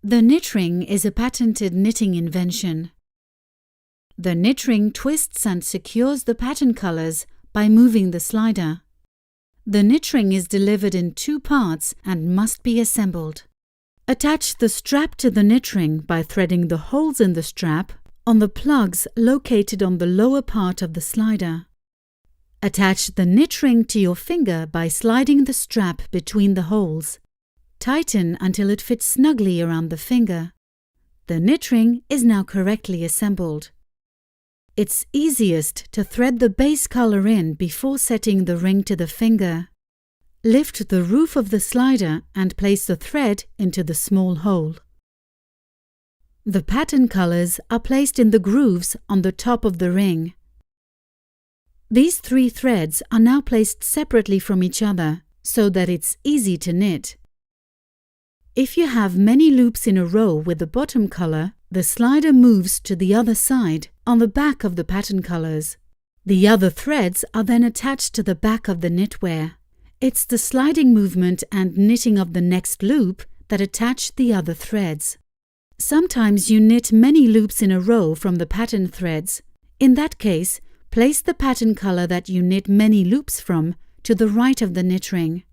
The knit ring is a patented knitting invention. The knit ring twists and secures the pattern colors by moving the slider. The knit ring is delivered in 2 parts and must be assembled. Attach the strap to the knit ring by threading the holes in the strap on the plugs located on the lower part of the slider. Attach the knit ring to your finger by sliding the strap between the holes. Tighten until it fits snugly around the finger. The knit ring is now correctly assembled. It's easiest to thread the base color in before setting the ring to the finger. Lift the roof of the slider and place the thread into the small hole. The pattern colors are placed in the grooves on the top of the ring. These 3 threads are now placed separately from each other so that it's easy to knit. If you have many loops in a row with the bottom color, the slider moves to the other side on the back of the pattern colors. The other threads are then attached to the back of the knitwear. It's the sliding movement and knitting of the next loop that attach the other threads. Sometimes you knit many loops in a row from the pattern threads. In that case, place the pattern color that you knit many loops from to the right of the knit ring.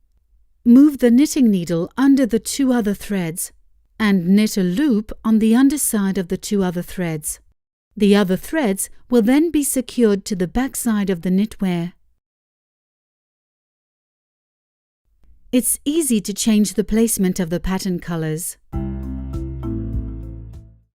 Move the knitting needle under the 2 other threads and knit a loop on the underside of the 2 other threads. The other threads will then be secured to the back side of the knitwear. It's easy to change the placement of the pattern colors.